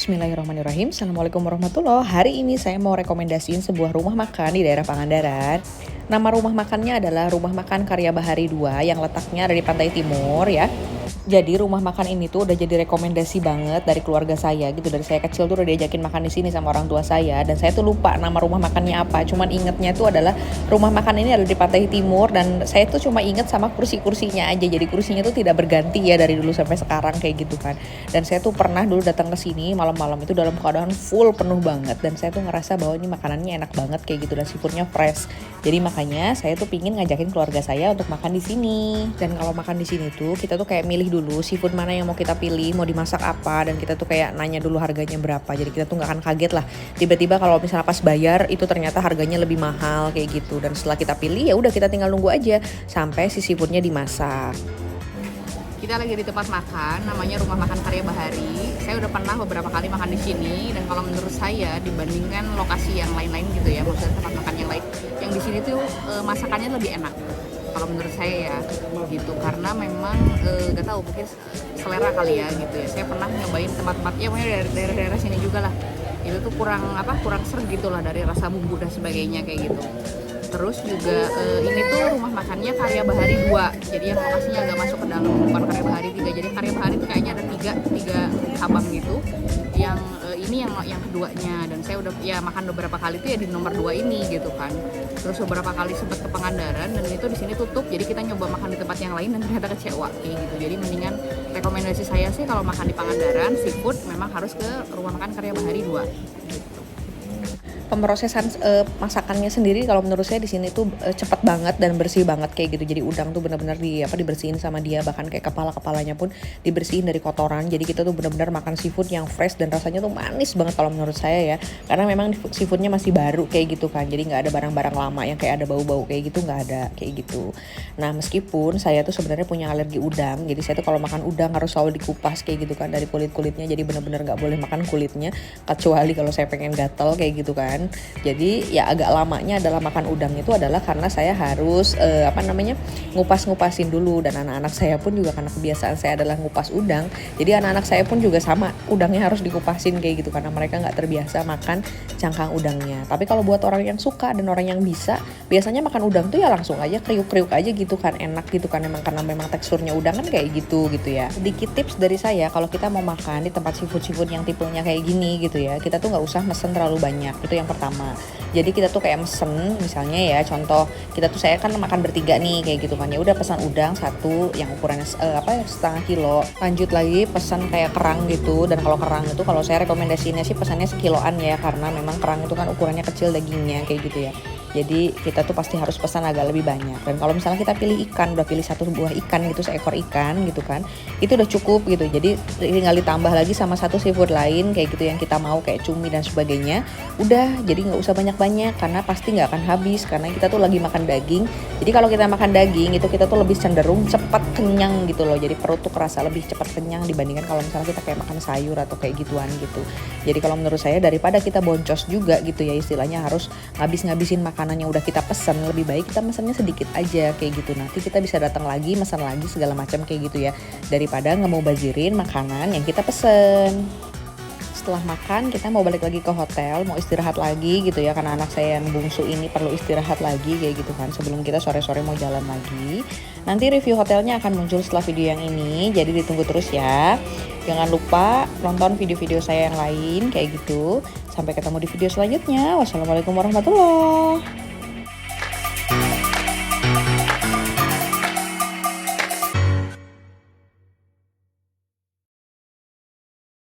Bismillahirrahmanirrahim. Assalamualaikum warahmatullahi wabarakatuh. Hari ini saya mau rekomendasiin sebuah rumah makan di daerah Pangandaran. Nama rumah makannya adalah Rumah Makan Karya Bahari 2 yang letaknya ada di Pantai Timur ya. Jadi rumah makan ini tuh udah jadi rekomendasi banget dari keluarga saya gitu. Dari saya kecil tuh udah diajakin makan di sini sama orang tua saya, dan saya tuh lupa nama rumah makannya apa. Cuman ingetnya tuh adalah rumah makan ini ada di Pantai Timur, dan saya tuh cuma inget sama kursi-kursinya aja. Jadi kursinya tuh tidak berganti ya dari dulu sampai sekarang kayak gitu kan. Dan saya tuh pernah dulu datang ke sini malam-malam itu dalam keadaan full penuh banget, dan saya tuh ngerasa bahwa ini makanannya enak banget kayak gitu dan seafoodnya fresh. Jadi makanya saya tuh pingin ngajakin keluarga saya untuk makan di sini. Dan kalau makan di sini tuh kita tuh kayak milih dulu seafood mana yang mau kita pilih, mau dimasak apa, dan kita tuh kayak nanya dulu harganya berapa. Jadi kita tuh nggak akan kaget lah tiba-tiba kalau misalnya pas bayar itu ternyata harganya lebih mahal kayak gitu. Dan setelah kita pilih ya udah kita tinggal nunggu aja sampai si seafoodnya dimasak. Kita lagi di tempat makan namanya Rumah Makan Karya Bahari. Saya udah pernah beberapa kali makan di sini, dan kalau menurut saya dibandingkan lokasi yang lain-lain gitu ya, maksudnya tempat makan yang lain, yang di sini tuh masakannya lebih enak kalau menurut saya ya gitu, karena memang gak tahu mungkin selera kali ya gitu ya. Saya pernah nyobain tempat-tempat ya pokoknya dari daerah-daerah sini juga lah, itu tuh kurang seret gitu lah dari rasa bumbu dan sebagainya kayak gitu. Terus juga ini tuh rumah makannya Karya Bahari 2, jadi yang lokasinya agak masuk ke dalam, bukan Karya Bahari 3. Jadi Karya Bahari itu kayaknya ada tiga cabang gitu, yang ini yang keduanya. Dan saya udah ya makan beberapa kali tuh ya di nomor 2 ini gitu kan. Terus beberapa kali sempat ke Pangandaran dan itu di sini tutup, jadi kita nyoba makan di tempat yang lain dan ternyata kecewa kayak gitu. Jadi mendingan rekomendasi saya sih kalau makan di Pangandaran seafood memang harus ke Rumah Makan Karya Bahari 2 gitu. Pemrosesan masakannya sendiri kalau menurut saya di sini tuh cepet banget dan bersih banget kayak gitu. Jadi udang tuh benar-benar dibersihin sama dia, bahkan kayak kepalanya pun dibersihin dari kotoran. Jadi kita tuh benar-benar makan seafood yang fresh dan rasanya tuh manis banget kalau menurut saya ya, karena memang seafoodnya masih baru kayak gitu kan. Jadi nggak ada barang-barang lama yang kayak ada bau-bau kayak gitu, nggak ada kayak gitu. Nah meskipun saya tuh sebenarnya punya alergi udang, jadi saya tuh kalau makan udang harus selalu dikupas kayak gitu kan dari kulit-kulitnya. Jadi benar-benar nggak boleh makan kulitnya, kecuali kalau saya pengen gatel kayak gitu kan. Jadi ya agak lamanya adalah makan udang itu adalah karena saya harus ngupas-ngupasin dulu. Dan anak-anak saya pun juga karena kebiasaan saya adalah ngupas udang, jadi anak-anak saya pun juga sama, udangnya harus dikupasin kayak gitu karena mereka nggak terbiasa makan cangkang udangnya. Tapi kalau buat orang yang suka dan orang yang bisa, biasanya makan udang tuh ya langsung aja kriuk-kriuk aja gitu kan, enak gitu kan, emang karena memang teksturnya udang kan kayak gitu ya. Sedikit tips dari saya, kalau kita mau makan di tempat seafood yang tipenya kayak gini gitu ya, kita tuh nggak usah mesen terlalu banyak, itu yang pertama. Jadi kita tuh kayak mesen misalnya ya, contoh saya kan makan bertiga nih kayak gitu kan, ya udah pesan udang satu yang ukurannya setengah kilo, lanjut lagi pesan kayak kerang gitu. Dan kalau kerang itu kalau saya rekomendasinya sih pesannya sekiloan ya, karena memang kerang itu kan ukurannya kecil dagingnya kayak gitu ya. Jadi kita tuh pasti harus pesan agak lebih banyak. Dan kalau misalnya kita pilih ikan, udah pilih satu buah ikan gitu, seekor ikan gitu kan, itu udah cukup gitu. Jadi tinggal ditambah lagi sama satu seafood lain kayak gitu yang kita mau, kayak cumi dan sebagainya. Udah, jadi nggak usah banyak-banyak karena pasti nggak akan habis, karena kita tuh lagi makan daging. Jadi kalau kita makan daging itu kita tuh lebih cenderung cepat kenyang gitu loh. Jadi perut tuh kerasa lebih cepat kenyang dibandingkan kalau misalnya kita kayak makan sayur atau kayak gituan gitu. Jadi kalau menurut saya daripada kita boncos juga gitu ya, istilahnya harus ngabisin makanan yang udah kita pesan, lebih baik kita pesannya sedikit aja kayak gitu. Nanti kita bisa datang lagi, pesan lagi segala macam kayak gitu ya, daripada nggak mau bazirin makanan yang kita pesen. Setelah makan kita mau balik lagi ke hotel, mau istirahat lagi gitu ya, karena anak saya yang bungsu ini perlu istirahat lagi kayak gitu kan, sebelum kita sore-sore mau jalan lagi. Nanti review hotelnya akan muncul setelah video yang ini, jadi ditunggu terus ya. Jangan lupa nonton video-video saya yang lain kayak gitu. Sampai ketemu di video selanjutnya. Wassalamualaikum warahmatullahi wabarakatuh.